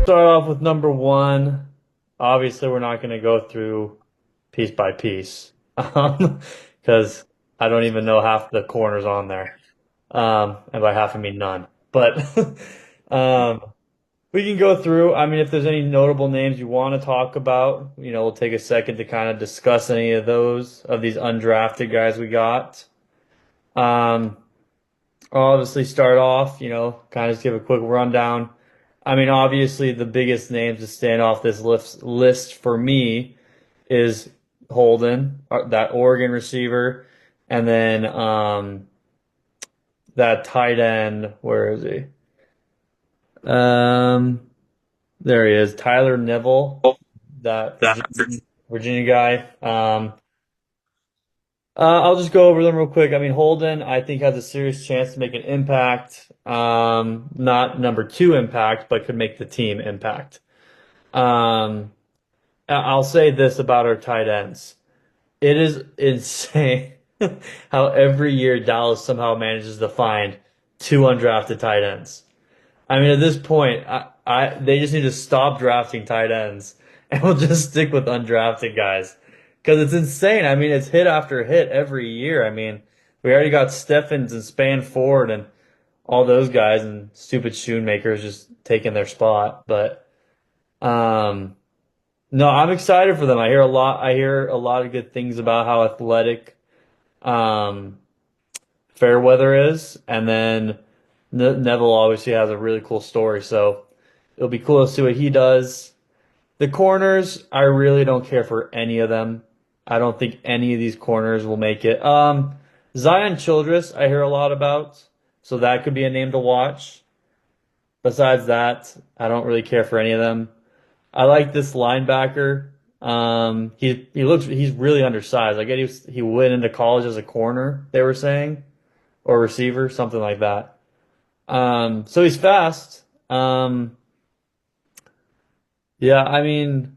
Start off with number one. Obviously, we're not going to go through piece by piece because I don't even know half the corners on there. And by half, I mean none. But um, we can go through. I mean, if there's any notable names you want to talk about, we'll take a second to kind of discuss any of those, of these undrafted guys we got. Um, I'll obviously start off, kind of just give a quick rundown. I mean, obviously, the biggest names to stand off this list for me is Holden, that Oregon receiver, and then that tight end. Where is he? Um, there he is, Tyler Neville, that Virginia guy. I'll just go over them real quick. I mean, Holden, I think, has a serious chance to make an impact. Not number two impact, but could make the team impact. Um, I'll say this about our tight ends. It is insane how every year Dallas somehow manages to find two undrafted tight ends. I mean, at this point, they just need to stop drafting tight ends and we'll just stick with undrafted guys. Because it's insane. I mean, it's hit after hit every year. I mean, we already got Steffens and Spanford and all those guys and stupid Schoonmakers just taking their spot. But um, no, I'm excited for them. I hear a lot of good things about how athletic um, Fairweather is, and then Neville obviously has a really cool story. So it'll be cool to see what he does. The corners, I really don't care for any of them. I don't think any of these corners will make it. Zion Childress, I hear a lot about, so that could be a name to watch. Besides that, I don't really care for any of them. I like this linebacker. He's really undersized. I guess he went into college as a corner, they were saying, or receiver, something like that. So he's fast. Yeah, I mean,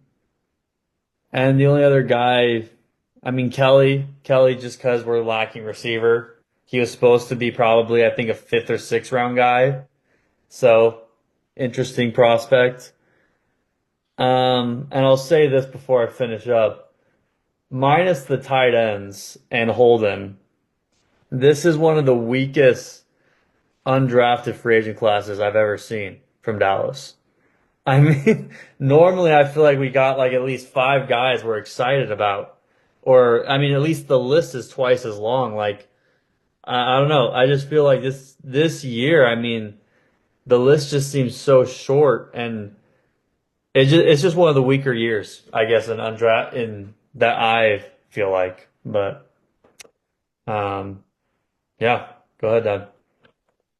and the only other guy, I mean, Kelly, just because we're lacking receiver. He was supposed to be probably, I think, a fifth or sixth round guy. So interesting prospect. And I'll say this before I finish up. Minus the tight ends and Holden, this is one of the weakest undrafted free agent classes I've ever seen from Dallas. I mean, normally I feel like we got like at least five guys we're excited about. Or, I mean, at least the list is twice as long. Like, I don't know. I just feel like this year, I mean, the list just seems so short and it's just one of the weaker years, I guess, in that I feel like. But um, yeah, go ahead, Dan.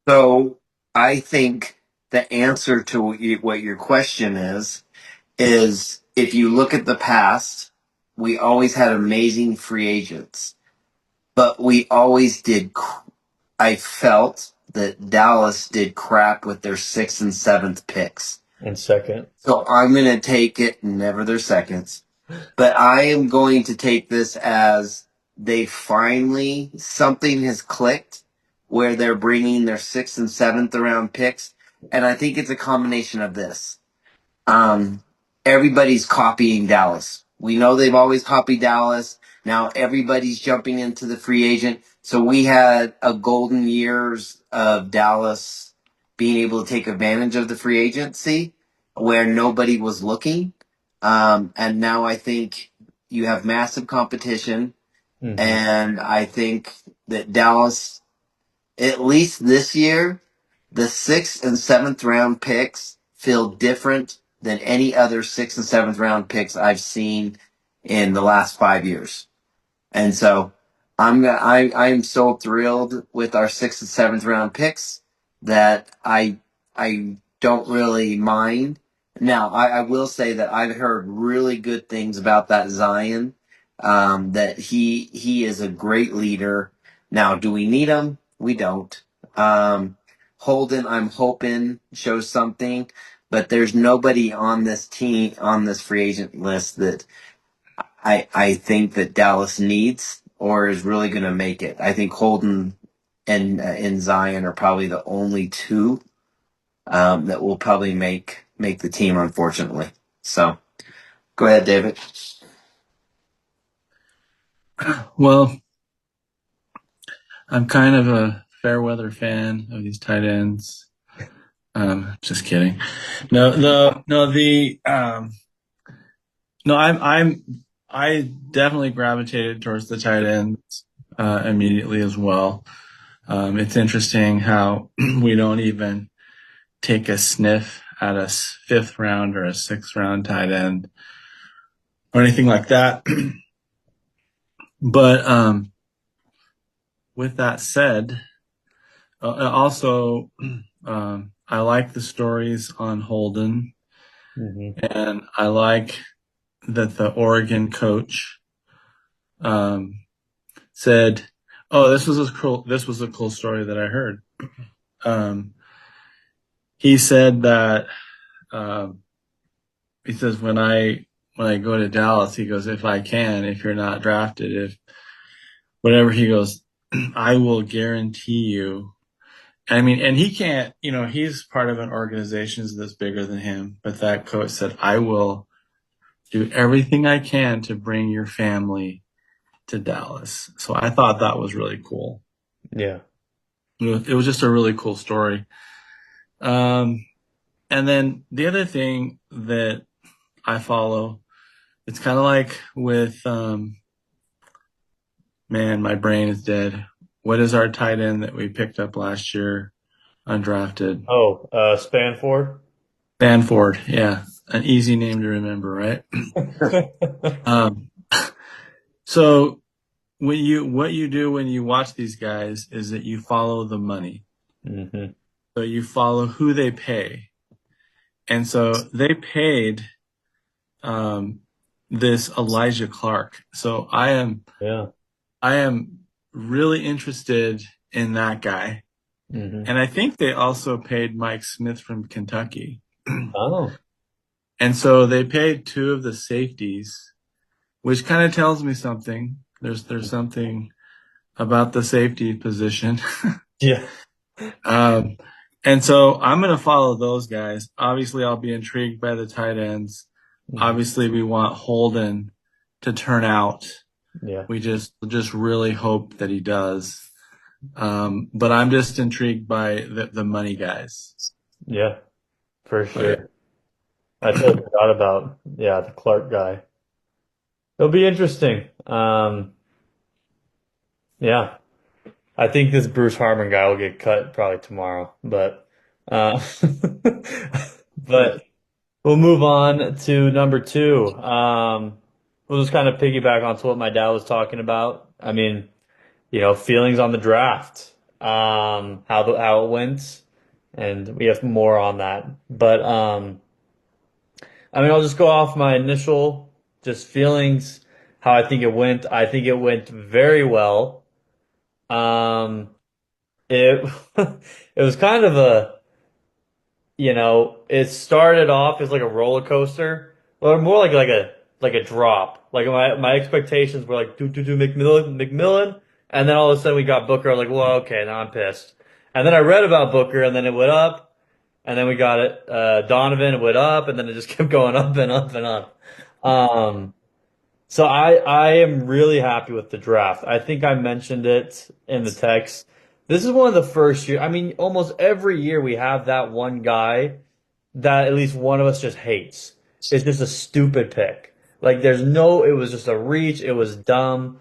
So I think the answer to what your question is if you look at the past, we always had amazing free agents, but we always did. I felt that Dallas did crap with their sixth and seventh picks. In second. So I'm going to take it, never their seconds, but I am going to take this as they finally, something has clicked where they're bringing their sixth and seventh round picks. And I think it's a combination of this. Um, Everybody's copying Dallas. We know they've always copied Dallas. Now everybody's jumping into the free agent. So we had a golden years of Dallas being able to take advantage of the free agency where nobody was looking. And now I think you have massive competition. Hmm. And I think that Dallas, at least this year, the sixth and seventh round picks feel different than any other sixth and seventh round picks I've seen in the last 5 years. And so I'm so thrilled with our sixth and seventh round picks that I don't really mind. Now I will say that I've heard really good things about that Zion. That he is a great leader. Now, do we need him? We don't. Um, Holden, I'm hoping shows something, but there's nobody on this team on this free agent list that I think that Dallas needs or is really going to make it. I think Holden and Zion are probably the only two that will probably make make the team, unfortunately. So go ahead, David. Well, I'm kind of a fair weather fan of these tight ends. Just kidding. No, the no the no I definitely gravitated towards the tight ends immediately as well. It's interesting how we don't even take a sniff at a fifth round or a sixth round tight end or anything like that. But with that said, also I like the stories on Holden, Hmm. and I like that the Oregon coach um, said, "Oh, this was a cool. This was a cool story that I heard." Um, he said that um, he says when I go to Dallas, he goes, "If I can, if you're not drafted, if whatever," he goes, "I will guarantee you." I mean, and he can't. He's part of an organization that's bigger than him. But that coach said, "I will do everything I can to bring your family to Dallas." So I thought that was really cool. Yeah. It was just a really cool story. Um, and then the other thing that I follow, it's kind of like with, man, my brain is dead. What is our tight end that we picked up last year, undrafted? Oh, Spanford. Banford, yeah, an easy name to remember, right? Um, so what you do when you watch these guys is that you follow the money. Hmm. So you follow who they pay. And so they paid um, this Elijah Clark. So Yeah. I am really interested in that guy. Hmm. And I think they also paid Mike Smith from Kentucky. Oh, And so they paid two of the safeties, which kind of tells me something. There's something about the safety position. yeah. Um, and so I'm going to follow those guys. Obviously, I'll be intrigued by the tight ends. Hmm. Obviously, we want Holden to turn out. Yeah. We just really hope that he does. But I'm just intrigued by the money guys. Yeah, for But sure. I totally forgot about, yeah, the Clark guy. It'll be interesting. Yeah, I think this Bruce Harmon guy will get cut probably tomorrow, but uh, but we'll move on to number two. We'll just kind of piggyback onto what my dad was talking about. I mean, feelings on the draft, how it went, and we have more on that. But I mean, I'll just go off my initial just feelings, how I think it went. I think it went very well. Um, it it was kind of it started off as like a roller coaster, or more like a drop. Like my expectations were like do McMillan, and then all of a sudden we got Booker. I'm like, well, okay, now I'm pissed. And then I read about Booker, and then it went up, and then we got it Donovan. It went up, and then it just kept going up and up and up. Um, so I am really happy with the draft. I think I mentioned it in the text. This is one of the first year. I mean, almost every year we have that one guy that at least one of us just hates. It's just a stupid pick. Like it was just a reach. It was dumb.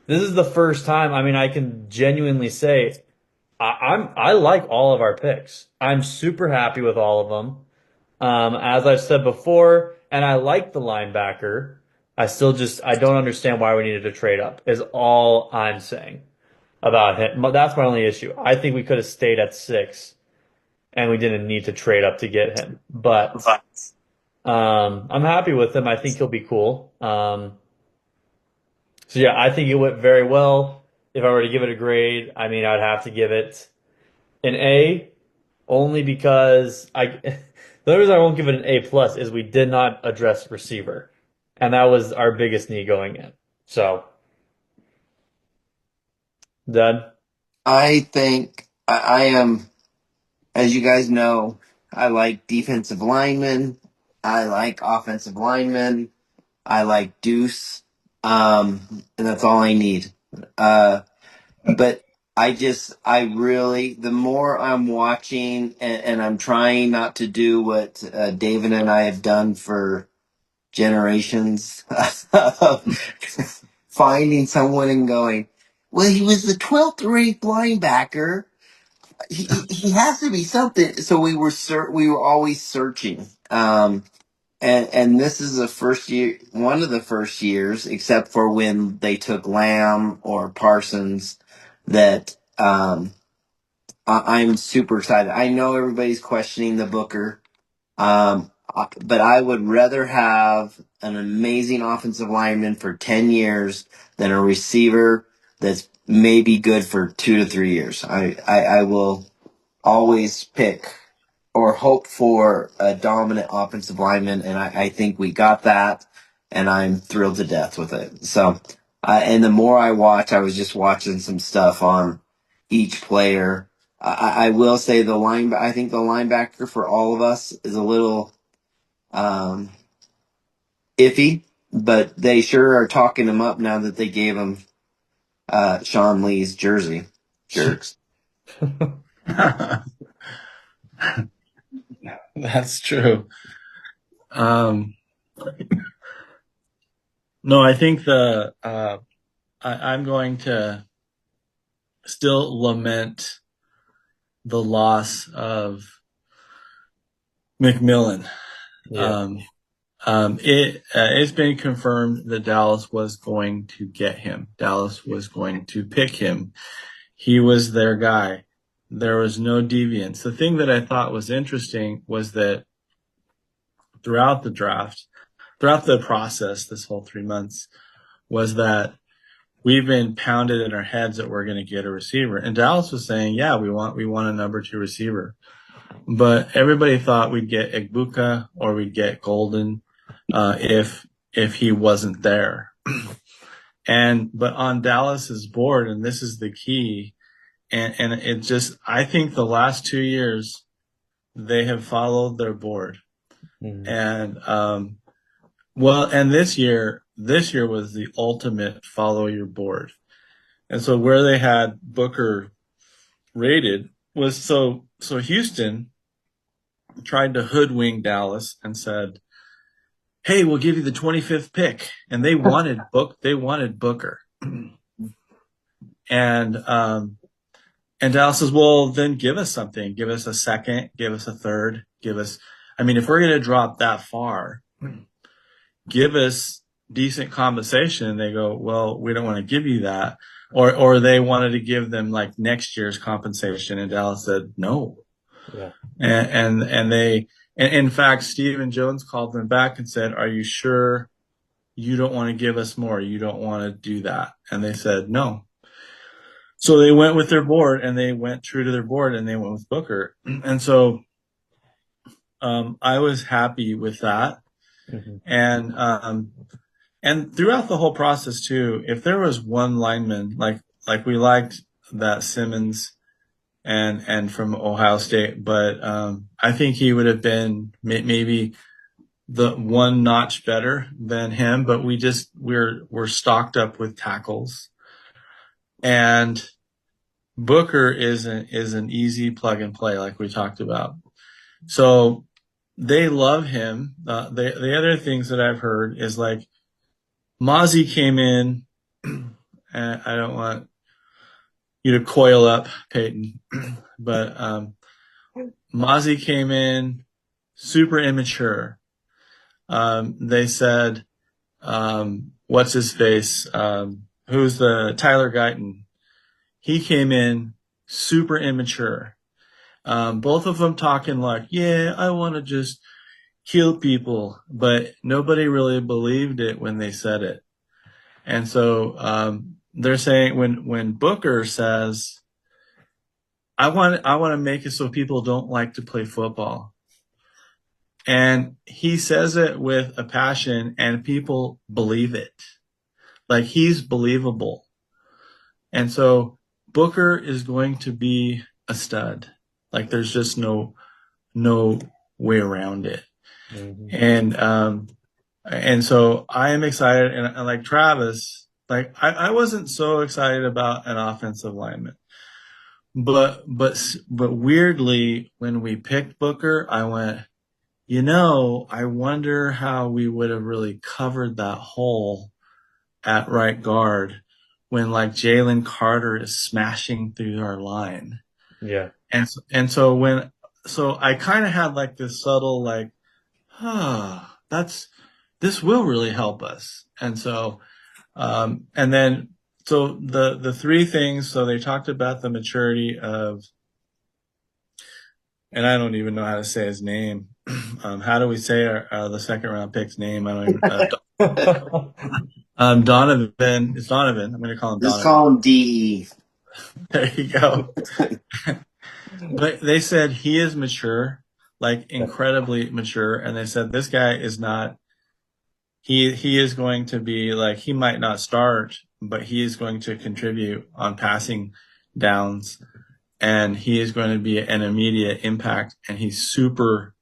This is the first time. I mean, I can genuinely say I like all of our picks. I'm super happy with all of them. As I've said before, and I like the linebacker. I don't understand why we needed to trade up, is all I'm saying about him. That's my only issue. I think we could have stayed at 6 and we didn't need to trade up to get him. But I'm happy with him. I think he'll be cool. So yeah, I think it went very well. If I were to give it a grade, I mean, I'd have to give it an A, only because the only reason I won't give it an A plus is we did not address receiver, and that was our biggest need going in. So, Dad. I think I am, as you guys know. I like defensive linemen. I like offensive linemen. I like Deuce. And that's all I need. But I really, the more I'm watching and I'm trying not to do what David and I have done for generations of finding someone and going, well, he was the 12th ranked linebacker. He has to be something. So we were always searching. And this is the first year, one of the first years, except for when they took Lamb or Parsons, that I'm super excited. I know everybody's questioning the Booker, but I would rather have an amazing offensive lineman for 10 years than a receiver that's maybe good for 2 to 3 years. I will always pick or hope for a dominant offensive lineman, and I think we got that, and I'm thrilled to death with it. So, and the more I watch, I was just watching some stuff on each player. I will say I think the linebacker for all of us is a little um, iffy, but they sure are talking him up now that they gave him Sean Lee's jersey. Jerks. That's true. No, I think I'm going to still lament the loss of McMillan. Yeah. It's been confirmed that Dallas was going to get him. Dallas was going to pick him. He was their guy. There was no deviance. The thing that I thought was interesting was that throughout the draft, throughout the process, this whole 3 months, was that we've been pounded in our heads that we're going to get a receiver. And Dallas was saying, yeah, we want a number 2 receiver. But everybody thought we'd get Egbuka or we'd get Golden, if he wasn't there. But on Dallas's board, and this is the key, and it just, I think the last 2 years, they have followed their board. Mhm. And, and this year was the ultimate follow your board. And so where they had Booker rated was so Houston tried to hoodwink Dallas and said, hey, we'll give you the 25th pick. And they wanted Booker. And Dallas says, well, then give us something. Give us a second, give us a third, if we're going to drop that far, give us decent compensation. And they go, well, we don't want to give you that. Or they wanted to give them like next year's compensation. And Dallas said, no. Yeah. And in fact, Stephen Jones called them back and said, are you sure you don't want to give us more? You don't want to do that? And they said, no. So they went with their board, and they went true to their board, and they went with Booker. And so I was happy with that. Mm-hmm. And throughout the whole process too, if there was one lineman, like we liked that Simmons and from Ohio State, but I think he would have been maybe the one notch better than him, but we're stocked up with tackles. And Booker is an easy plug and play, like we talked about. So they love him. The other things that I've heard is like Mozzie came in, and I don't want you to coil up, Peyton, but Mozzie came in super immature. They said, what's his face? Who's the Tyler Guyton? He came in super immature. Both of them talking like, yeah, I want to just kill people, but nobody really believed it when they said it. And so they're saying when Booker says, I want to make it so people don't like to play football. And he says it with a passion, and people believe it. Like, he's believable. And so Booker is going to be a stud. Like, there's just no no way around it. Mm-hmm. And so I am excited, and like Travis, like I wasn't so excited about an offensive lineman, but weirdly, when we picked Booker, I went, I wonder how we would have really covered that hole at right guard when like Jalen Carter is smashing through our line. Yeah. So I kind of had like this subtle like, this will really help us. And then so the three things. So they talked about the maturity of, and I don't even know how to say his name. How do we say the second round pick's name? I don't even. Donovan. It's Donovan. I'm going to call him Just Donovan. call him DE. There you go. But they said he is mature, like incredibly mature, and they said this guy is not. He is going to be like, he might not start, but he is going to contribute on passing downs, and he is going to be an immediate impact, and he's super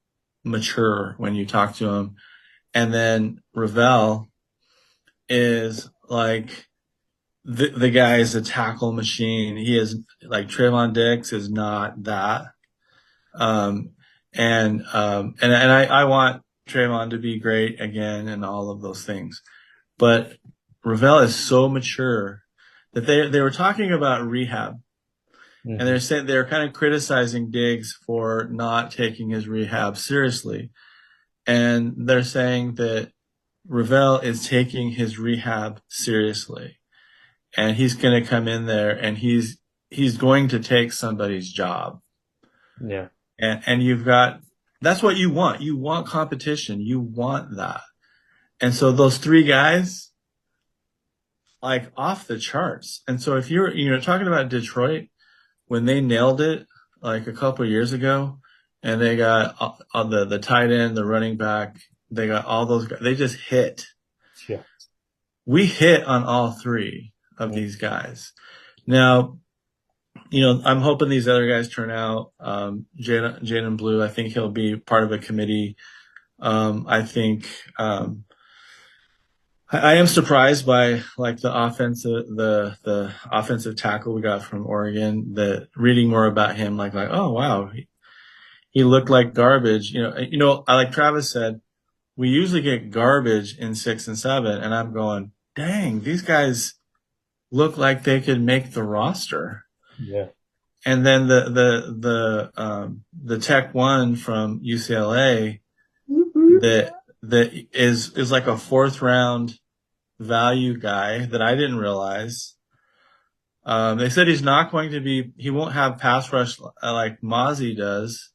mature when you talk to him. And then Ravel is like, the guy is a tackle machine. He is like, Trayvon Diggs is not that. And I want Trayvon to be great again and all of those things. But Ravel is so mature that they were talking about rehab, and they're saying they're kind of criticizing Diggs for not taking his rehab seriously. And they're saying that Ravel is taking his rehab seriously, and he's going to come in there and he's going to take somebody's job. Yeah. And that's what you want. You want competition. You want that. And so those three guys, like, off the charts. And so if you're, talking about Detroit, when they nailed it like a couple of years ago, and they got on the tight end, the running back, they got all those guys, they just hit. Yeah. We hit on all three of these guys. Now, I'm hoping these other guys turn out. Jaden Blue, I think he'll be part of a committee. I think, I am surprised by like the offensive tackle we got from Oregon. Reading more about him, like, oh wow, he looked like garbage. I, like Travis said, we usually get garbage in 6 and 7, and I'm going, dang, these guys look like they could make the roster. Yeah. And then the Tech one from UCLA that is like a 4th round value guy that I didn't realize. They said he won't have pass rush like Mozzie does,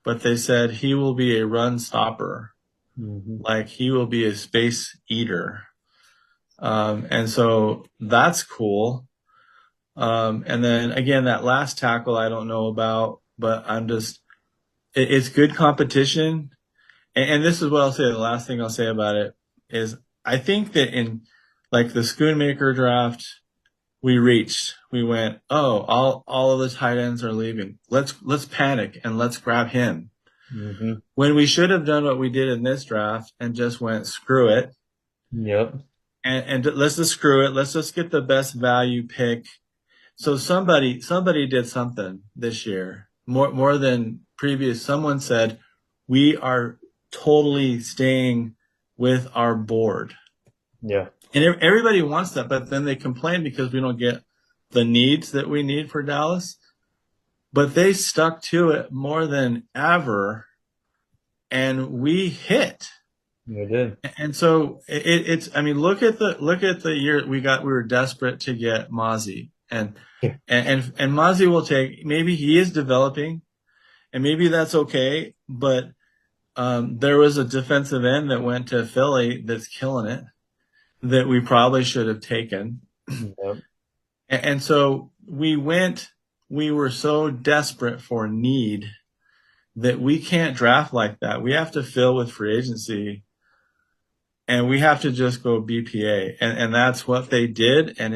but they said he will be a run stopper. Like, he will be a space eater. And so that's cool. And then again, that last tackle I don't know about, but it's good competition. And this is what I'll say. The last thing I'll say about it is, I think that in like the Schoonmaker draft, we went, oh, all of the tight ends are leaving. Let's panic and let's grab him. When we should have done what we did in this draft and just went, screw it. Yep. And let's just screw it. Let's just get the best value pick. So somebody did something this year more than previous. Someone said, we are totally staying with our board. Yeah. And everybody wants that, but then they complain because we don't get the needs that we need for Dallas. But they stuck to it more than ever, and we hit. We did. And so it's. I mean, look at the year we got. We were desperate to get Mozzie, and Mozzie will take. Maybe he is developing, and maybe that's okay. But there was a defensive end that went to Philly that's killing it, that we probably should have taken. Yep. And so we were so desperate for need that we can't draft like that. We have to fill with free agency, and we have to just go BPA. And that's what they did. And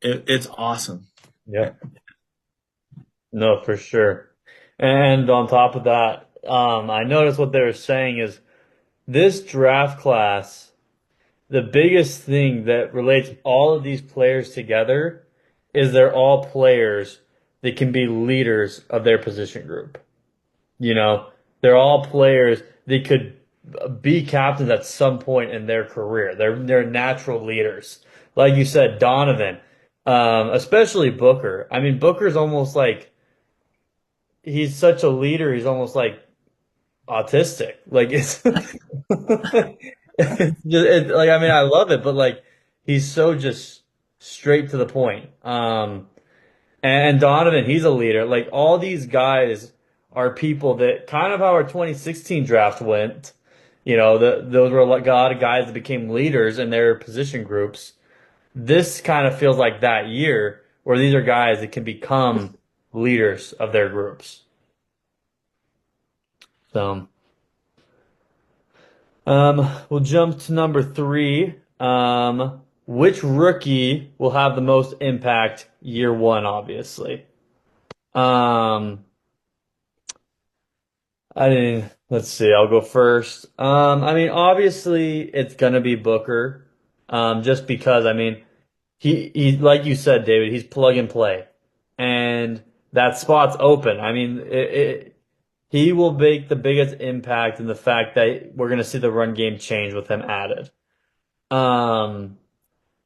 it's awesome. Yeah. No, for sure. And on top of that, I noticed what they were saying is this draft class, the biggest thing that relates all of these players together is they're all players that can be leaders of their position group. You know, they're all players that could be captains at some point in their career. They're natural leaders. Like you said, Donovan, especially Booker. I mean, Booker's almost like he's such a leader. He's almost like autistic. Like it's, like I mean I love it, but like he's so just straight to the point. And Donovan, he's a leader. Like all these guys are people that kind of how our 2016 draft went. You know, those were a lot of guys that became leaders in their position groups. This kind of feels like that year where these are guys that can become leaders of their groups. So. We'll jump to number three. Which rookie will have the most impact year one, obviously? Um, let's see, I'll go first. I mean, obviously it's gonna be Booker. Just because, I mean, like you said, David, he's plug and play. And that spot's open. I mean, he will make the biggest impact in the fact that we're going to see the run game change with him added. Um,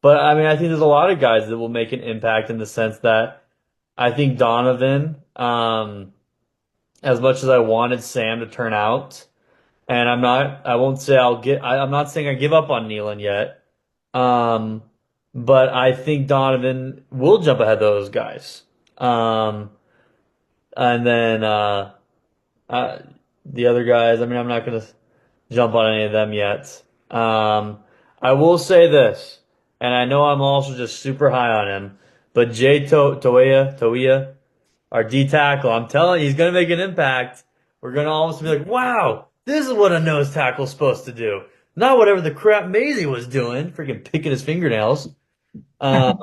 but I mean, I think there's a lot of guys that will make an impact in the sense that I think Donovan, as much as I wanted Sam to turn out, and I won't say I'm not saying I give up on Nealon yet. Um, but I think Donovan will jump ahead of those guys. Um, and then, uh, the other guys, I mean, I'm not going to jump on any of them yet. I will say this, and I know I'm also just super high on him, but Toia, our D tackle, I'm telling you, he's going to make an impact. We're going to almost be like, wow, this is what a nose tackle's supposed to do. Not whatever the crap Maisie was doing, freaking picking his fingernails. Um,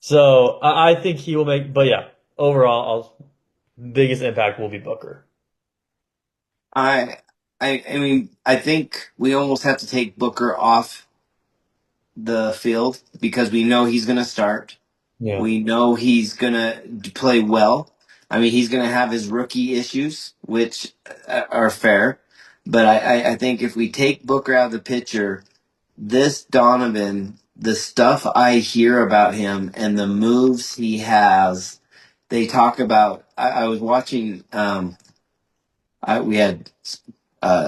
so I think he will make, but yeah, overall, biggest impact will be Booker. I, I mean, I think we almost have to take Booker off the field because we know he's going to start. Yeah. We know he's going to play well. I mean, he's going to have his rookie issues, which are fair. But I think if we take Booker out of the picture, this Donovan, the stuff I hear about him and the moves he has, they talk about. I was watching. We had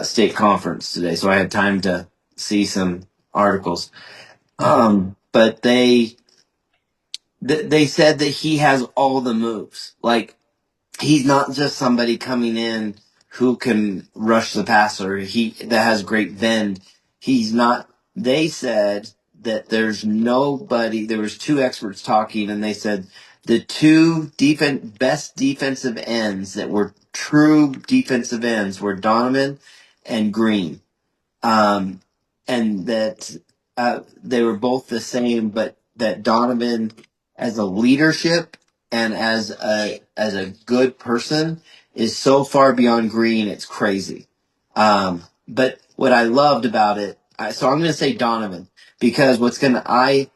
state conference today, so I had time to see some articles. But they said that he has all the moves. Like he's not just somebody coming in who can rush the passer. He that has great bend. He's not. They said that there's nobody. There was two experts talking, and they said the two best defensive ends that were true defensive ends were Donovan and Green, um, and that they were both the same, but that Donovan, as a leadership and as a good person, is so far beyond Green, it's crazy. But what I loved about it, so I'm going to say Donovan because what's going to I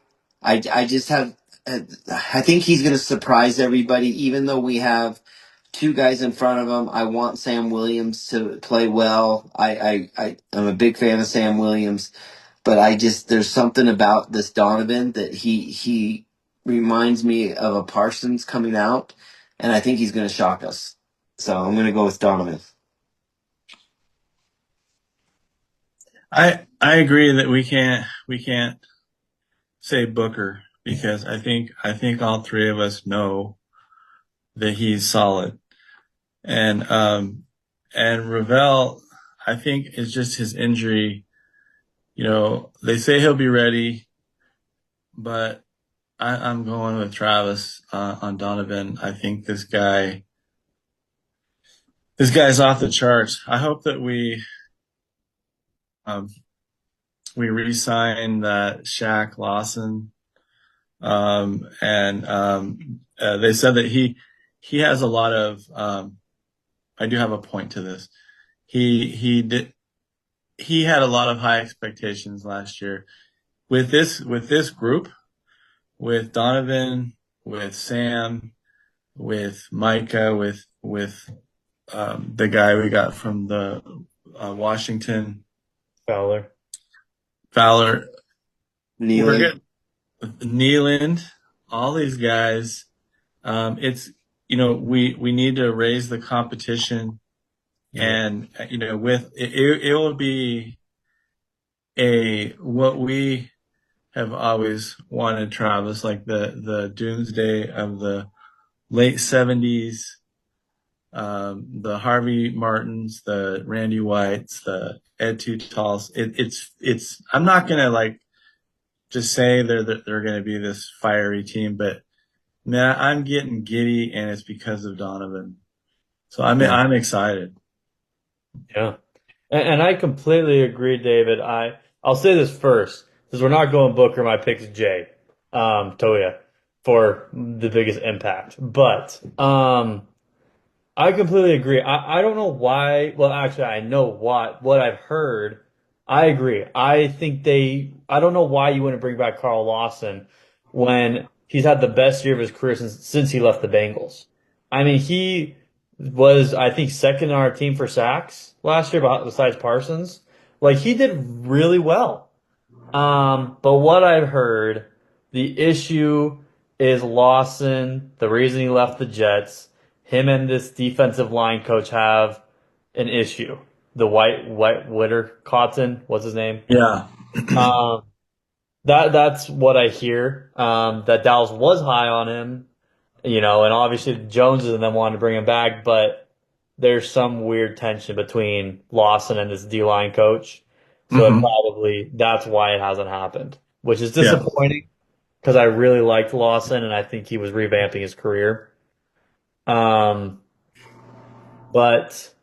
just have. I think he's going to surprise everybody, even though we have two guys in front of him. I want Sam Williams to play well. I'm a big fan of Sam Williams, but there's something about this Donovan that he reminds me of a Parsons coming out, and I think he's going to shock us. So I'm going to go with Donovan. I agree that we can't say Booker because I think all three of us know that he's solid. And Ravel, I think is just his injury. You know, they say he'll be ready, but I'm going with Travis on Donovan. I think this guy's off the charts. I hope that um, we re-sign that Shaq Lawson. And they said that he has a lot of I do have a point to this. He had a lot of high expectations last year with this group, with Donovan, with Sam, with Micah, with the guy we got from the Washington, Fowler. Fowler. We're Neely. getting Nealand, all these guys. It's we need to raise the competition, Yeah. and with it will be a what we have always wanted, Travis, like the doomsday of the late 70s, the Harvey Martins, the Randy Whites, the Ed Too Talls. It's I'm not gonna like just say they're gonna be this fiery team, but man, I'm getting giddy, and it's because of Donovan. So Yeah. I'm excited. Yeah. And I completely agree, David. I'll say this first, because we're not going Booker. My pick's Jay, Toya, for the biggest impact. But I completely agree. I don't know why. Well, actually, I know what I've heard. I agree. I don't know why you wouldn't bring back Carl Lawson when he's had the best year of his career since he left the Bengals. I mean, he was, I think, second on our team for sacks last year, besides Parsons. Like, he did really well. But what I've heard, the issue is Lawson, the reason he left the Jets, him and this defensive line coach have an issue. The white Witter Cotton, what's his name? Yeah. Um, that's what I hear. That Dallas was high on him, and obviously the Joneses and them wanted to bring him back, but there's some weird tension between Lawson and this D-line coach. So Hmm. that's why it hasn't happened, which is Yeah. disappointing because I really liked Lawson and I think he was revamping his career. Um, but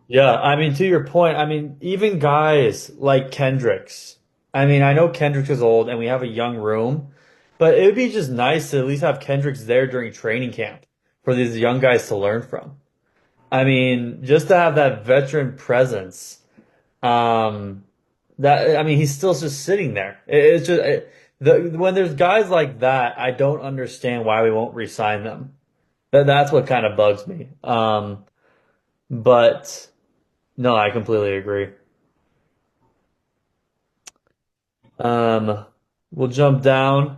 yeah, I mean, to your point, I mean, even guys like Kendricks. I mean, I know Kendricks is old and we have a young room, but it would be just nice to at least have Kendricks there during training camp for these young guys to learn from. I mean, just to have that veteran presence. Um, that I mean, he's still just sitting there. It's just when there's guys like that, I don't understand why we won't re-sign them. That's what kind of bugs me. But no, I completely agree. Um, we'll jump down.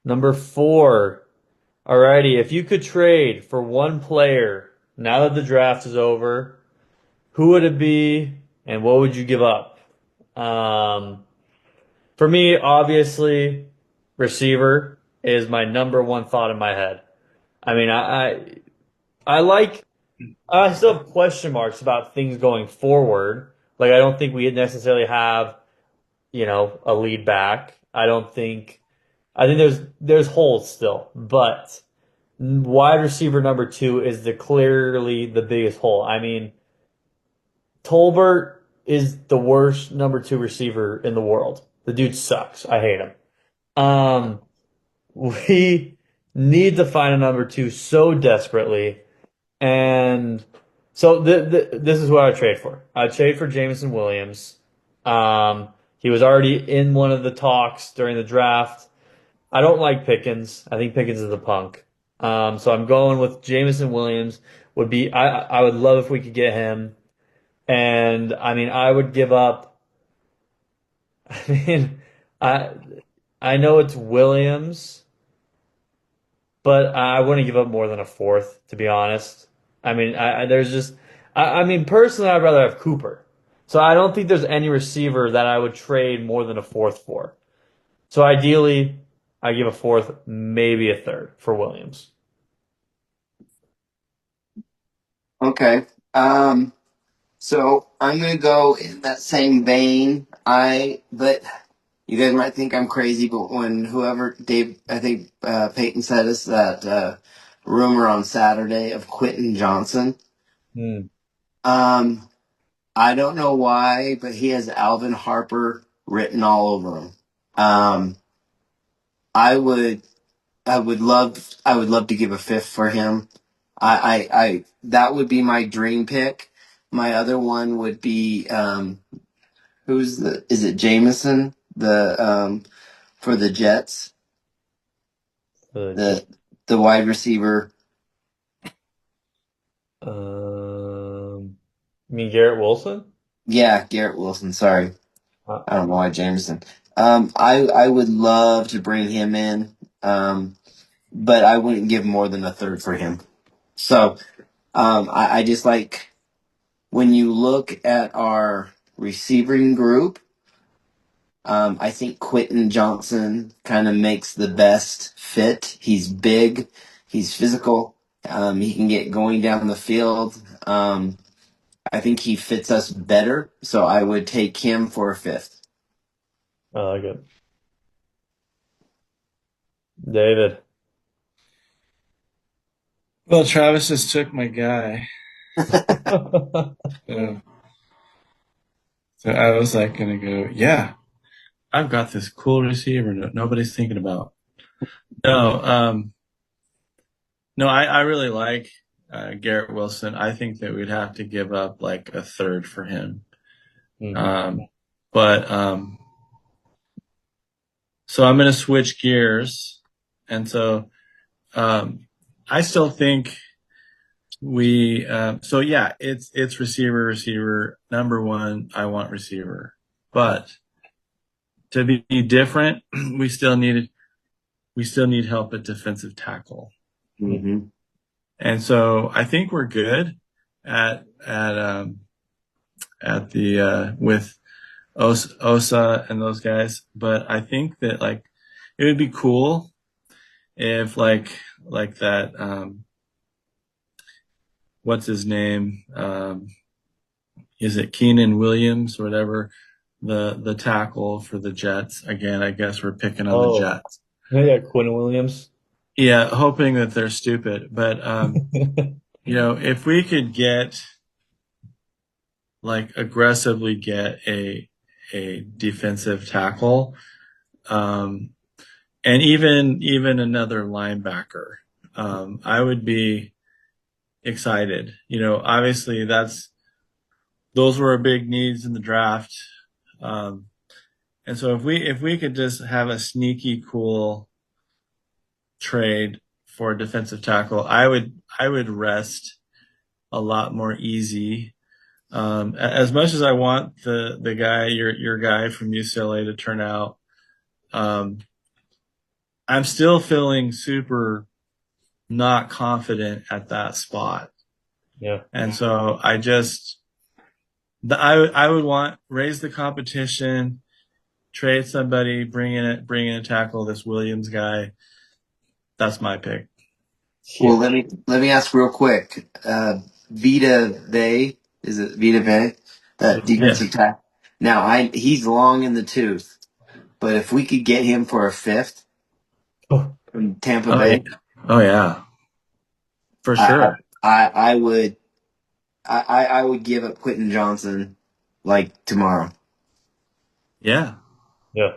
Number 4. Alrighty, if you could trade for one player now that the draft is over, who would it be and what would you give up? Um, For me, obviously, receiver is my number one thought in my head. I mean, I like I still have question marks about things going forward. Like I don't think we necessarily have, a lead back. I think there's holes still, but wide receiver number 2 is clearly the biggest hole. I mean, Tolbert is the worst number 2 receiver in the world. The dude sucks. I hate him. Um, we need to find a number 2 so desperately. And so this is what I trade for. I trade for Jameson Williams. He was already in one of the talks during the draft. I don't like Pickens. I think Pickens is a punk. So I'm going with Jameson Williams. I would love if we could get him. And I mean I would give up. I mean I I know it's Williams. But I wouldn't give up more than a fourth, to be honest. I mean, there's just, I mean, personally, I'd rather have Cooper. So I don't think there's any receiver that I would trade more than a fourth for. So ideally, I give a fourth, maybe a third for Williams. Okay. So I'm gonna go in that same vein. But you guys might think I'm crazy, but when whoever Dave, I think Peyton said us that rumor on Saturday of Quentin Johnson. Hmm. Um, I don't know why, but he has Alvin Harper written all over him. Um, I would. I would love to give a fifth for him. That would be my dream pick. My other one would be is it Jameson for the Jets, The the the wide receiver. you mean Garrett Wilson? Yeah, Garrett Wilson. Sorry, Uh, I don't know why Jameson. I would love to bring him in, but I wouldn't give more than a third for him. So I just like when you look at our receiving group. I think Quentin Johnson kind of makes the best fit. He's big, he's physical, he can get going down the field. I think he fits us better, so I would take him for a fifth. I like it. David. Well, Travis just took my guy. So, so I was like gonna go, yeah, I've got this cool receiver nobody's thinking about. No, no, I really like Garrett Wilson. I think that we'd have to give up like a third for him. Mhm. But so I'm gonna switch gears, and so I still think we. So yeah, it's receiver. Number one, I want receiver, but to be different, we still need help at defensive tackle. Mm-hmm. And so I think we're good at the with Osa and those guys, but I think that like it would be cool if like that what's his name, is it Keenan Williams or whatever, the tackle for the Jets. Again, I guess we're picking on the Jets. Yeah, Quinn Williams. Yeah, hoping that they're stupid, but if we could get like aggressively get a defensive tackle, and even another linebacker, I would be excited. Obviously those were our big needs in the draft, and so if we could just have a sneaky cool trade for a defensive tackle, I would rest a lot more easy. As much as I want the guy, your guy from UCLA to turn out, I'm still feeling super not confident at that spot. Yeah. And so I would want raise the competition, trade somebody, bring in a tackle, this Williams guy. That's my pick. Well, let me ask real quick. Vita Vey, is it Vita Vey? That defensive tackle. Now he's long in the tooth, but if we could get him for a fifth from Tampa Bay, Oh yeah, for sure. I would I would give up Quentin Johnson like tomorrow. Yeah. Yeah.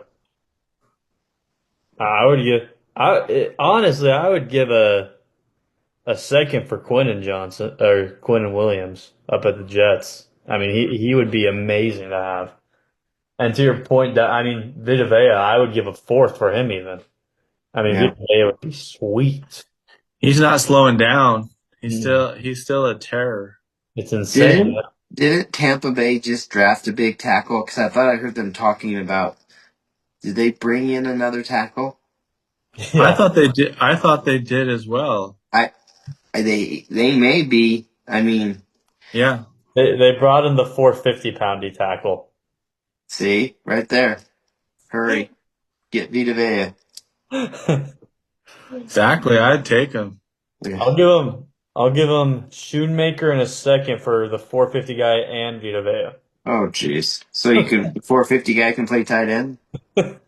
Honestly, I would give a second for Quentin Johnson or Quentin Williams up at the Jets. I mean, he would be amazing to have. And to your point, that I mean, Vita Vea, I would give a fourth for him even. I mean, Yeah. Vita Vea would be sweet. He's not slowing down. He's still a terror. It's insane. Didn't Tampa Bay just draft a big tackle? Because I thought I heard them talking about. Did they bring in another tackle? Yeah. I thought they did. I thought they did as well. They may be. I mean, Yeah. They brought in the 450-pound tackle. see right there. Hurry, get Vita Vea. Exactly. I'd take him. I'll give him Schoonmaker in a second for the 450 guy and Vita Vea. Oh, jeez. So you can 450 guy can play tight end. But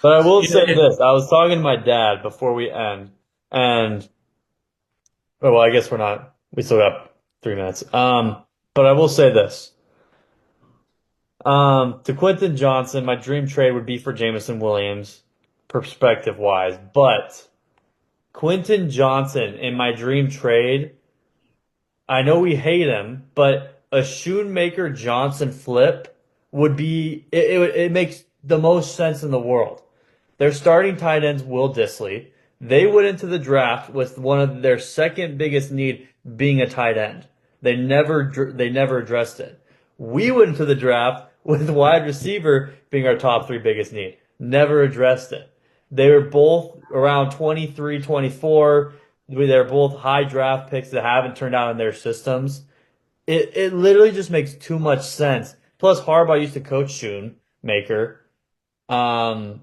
I will say this. I was talking to my dad before we end, and well, I guess we're not. We still got 3 minutes. But I will say this. To Quentin Johnson, my dream trade would be for Jameson Williams. perspective wise, but Quentin Johnson in my dream trade, I know we hate him, but a Shoemaker Johnson flip would be it makes the most sense in the world. Their starting tight ends Will Dissly. They went into the draft with one of their second biggest need being a tight end. They never addressed it. We went into the draft with wide receiver being our top three biggest need. Never addressed it. They were both around 23, 24. They're both high draft picks that haven't turned out in their systems. It literally just makes too much sense. Plus, Harbaugh used to coach Shoemaker. Um,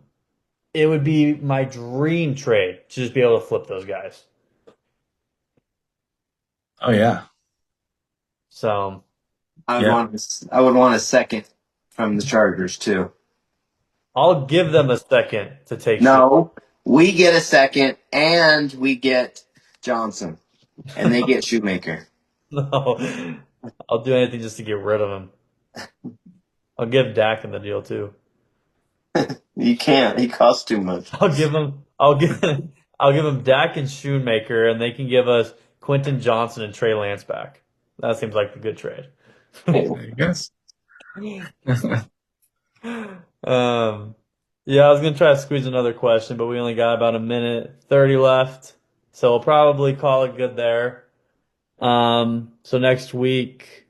it would be my dream trade to just be able to flip those guys. Oh yeah. So, Yeah. I would want a second from the Chargers too. I'll give them a second to take No, we get a second and we get Johnson, and they get Shoemaker. No, I'll do anything just to get rid of him. I'll give Dak in the deal too. You can't. He costs too much. I'll give him Dak and Shoemaker, and they can give us Quentin Johnson and Trey Lance back. That seems like a good trade. I guess. Yeah, I was gonna try to squeeze another question, but we only got about a minute 30 left, so we'll probably call it good there. So next week,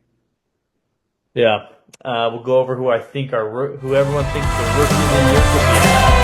yeah, we'll go over who everyone thinks the rookie of the year could be.